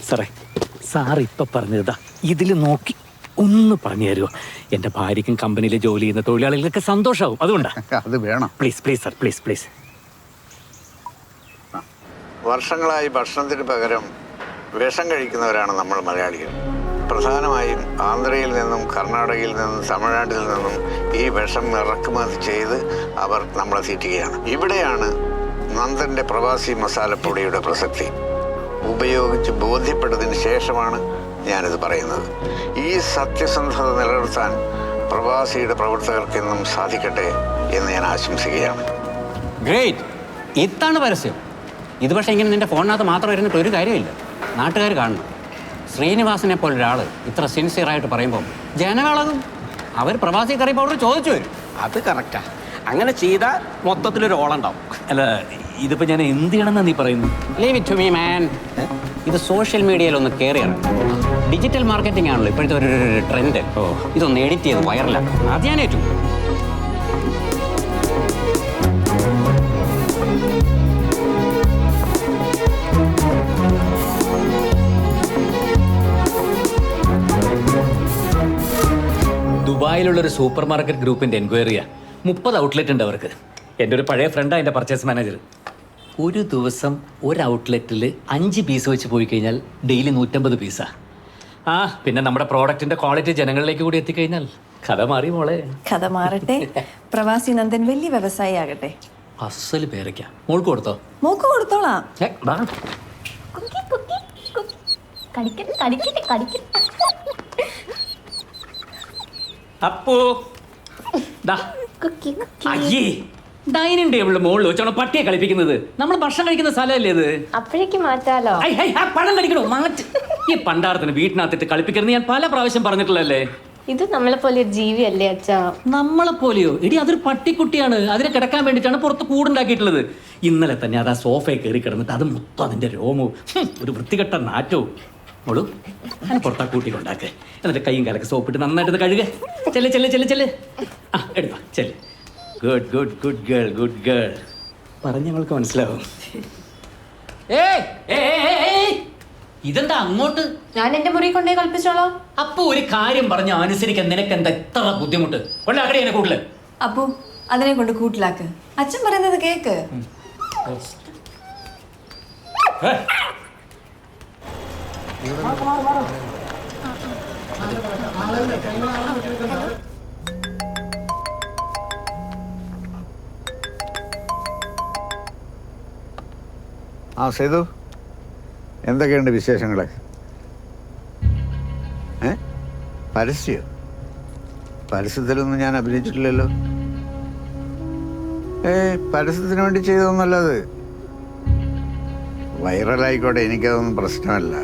സാറേ, സാർ ഇപ്പൊ പറഞ്ഞതാ ഇതിൽ നോക്കി ഒന്ന് പറഞ്ഞു തരുമോ? എന്റെ ഭാര്യയ്ക്കും കമ്പനിയിൽ ജോലി ചെയ്യുന്ന തൊഴിലാളികൾക്ക് സന്തോഷമാവും. അതുകൊണ്ടാ അത് വേണം. Please please sir, please please. വർഷങ്ങളായി ഭക്ഷണത്തിന് പകരം വിഷം കഴിക്കുന്നവരാണ് നമ്മൾ മലയാളികൾ. പ്രധാനമായും ആന്ധ്രയിൽ നിന്നും കർണാടകയിൽ നിന്നും തമിഴ്നാട്ടിൽ നിന്നും ഈ വിഷം ഇറക്കുമതി ചെയ്ത് അവർ നമ്മളെ തീറ്റുകയാണ്. ഇവിടെയാണ് നന്ദൻ്റെ പ്രവാസി മസാലപ്പൊടിയുടെ പ്രസക്തി. ഉപയോഗിച്ച് ബോധ്യപ്പെട്ടതിന് ശേഷമാണ് ഞാനിത് പറയുന്നത്. ഈ സത്യസന്ധത നിലനിർത്താൻ പ്രവാസിയുടെ പ്രവർത്തകർക്കെന്നും സാധിക്കട്ടെ എന്ന് ഞാൻ ആശംസിക്കുകയാണ്. ഗ്രേറ്റ്, ഇതാണ് പരസ്യം. ഇത് പക്ഷേ ഇങ്ങനെ നിന്റെ ഫോണിനകത്ത് മാത്രം ഇരുന്നിട്ട് ഒരു കാര്യമില്ല. നാട്ടുകാർ കാണണം. ശ്രീനിവാസനെ പോലൊരാൾ ഇത്ര സിൻസിയറായിട്ട് പറയുമ്പോൾ ജനങ്ങളതും അവർ പ്രവാസി കറി പൗഡർ ചോദിച്ചു വരും. അത് കറക്റ്റാ. അങ്ങനെ ചെയ്താൽ മൊത്തത്തിലൊരു ഓളുണ്ടാവും. അല്ല, ഇതിപ്പോ ഞാൻ എന്ത് ചെയ്യണമെന്നാ നീ പറയുന്നു? Leave it to me man. ഇത് സോഷ്യൽ മീഡിയയിൽ ഒന്ന് കയറിയാണ്. ഡിജിറ്റൽ മാർക്കറ്റിംഗ് ആണല്ലോ ഇപ്പോഴത്തെ ഒരു ട്രെൻഡ്. ഇതൊന്ന് എഡിറ്റ് ചെയ്ത് വൈറലാക്കും. അത് ഞാൻ ഏറ്റു. ദുബായിലുള്ളൊരു സൂപ്പർ മാർക്കറ്റ് ഗ്രൂപ്പിന്റെ എൻക്വയറിയാ. 30 ഔട്ട്ലെറ്റ് ഉണ്ട് അവർക്ക്. എൻ്റെ ഒരു പഴയ ഫ്രണ്ടാ എൻ്റെ പർച്ചേസ് മാനേജർ. ഒരു ദിവസം ഒരു ഔട്ട്ലെറ്റിൽ 5 പീസ് വെച്ച് പോയി കഴിഞ്ഞാൽ ഡെയിലി 150 പീസാ. പിന്നെ നമ്മുടെ പ്രോഡക്റ്റിന്റെ ക്വാളിറ്റി ജനങ്ങളിലേക്ക് കൂടി എത്തിക്കഴിഞ്ഞാൽ കഥ മാറി മോളെ. കഥ മാറട്ടെ. പ്രവാസി നന്ദൻ വലിയ വ്യവസായി ആകട്ടെ. അസല് പേരയ്ക്ക. മോൾക്ക് കൊടുത്തോ? മോക്ക് കൊടുത്തോളാം. അപ്പോ ഡൈനിങ് ടേബിളിൽ മുകളിൽ വെച്ചാണ് പട്ടിയെ കളിപ്പിക്കുന്നത്. നമ്മൾ ഭക്ഷണം കഴിക്കുന്ന സ്ഥലമല്ലേ ഇത്? അപ്പോഴേക്ക് മാറ്റാലോ. പഴം കഴിക്കണോ? മാറ്റ്. ഈ പണ്ടാരത്തിന് വീട്ടിനകത്തിട്ട് കളിപ്പിക്കരുത് ഞാൻ പല പ്രാവശ്യം പറഞ്ഞിട്ടുള്ളല്ലേ. ഇത് നമ്മളെ പോലെ ഒരു ജീവിയല്ലേ അച്ഛാ? നമ്മളെ പോലെയോ? എടി, അതൊരു പട്ടിക്കുട്ടിയാണ്. അതിനെ കിടക്കാൻ വേണ്ടിയിട്ടാണ് പുറത്ത് കൂടുണ്ടാക്കിയിട്ടുള്ളത്. ഇന്നലെ തന്നെ അത് ആ സോഫയിൽ കയറി കിടന്നിട്ട് അത് മൊത്തം അതിന്റെ രോമവും ഒരു വൃത്തികെട്ട നാറ്റവും. മോളു, ഞാൻ പുറത്താ കൂട്ടിക്കൊണ്ടാക്ക്. എന്നിട്ട് കൈയും കാലൊക്കെ സോപ്പിട്ട് നന്നായിട്ട് കഴുക. ചെല്ല് ചെല്ല് ചെല്ല് ചെല്ല്. എടുപ്പാ ചെല്ല്. Good good good girl, good girl. പറഞ്ഞ ഞങ്ങൾക്ക് മനസ്സിലാവും. ഇതെന്താ അങ്ങോട്ട്? ഞാൻ എന്റെ മുറി കൊണ്ടേ കളിപ്പിച്ചോളാം. അപ്പൊ ഒരു കാര്യം പറഞ്ഞ് അനുസരിക്കാൻ നിനക്ക് എന്താ എത്ര ബുദ്ധിമുട്ട്? കൊണ്ടാക്കടേ എന്നെ കൂട്ടില്. അപ്പു, അതിനെ കൊണ്ട് കൂട്ടിലാക്ക്. അച്ഛൻ പറയുന്നത് കേക്ക്. സേതു, എന്തൊക്കെയുണ്ട് വിശേഷങ്ങൾ? പരസ്യത്തിലൊന്നും ഞാൻ അഭിനയിച്ചിട്ടില്ലല്ലോ. പരസ്യത്തിന് വേണ്ടി ചെയ്തതൊന്നുമല്ലത്. വൈറലായിക്കോട്ടെ, എനിക്കതൊന്നും പ്രശ്നമല്ല.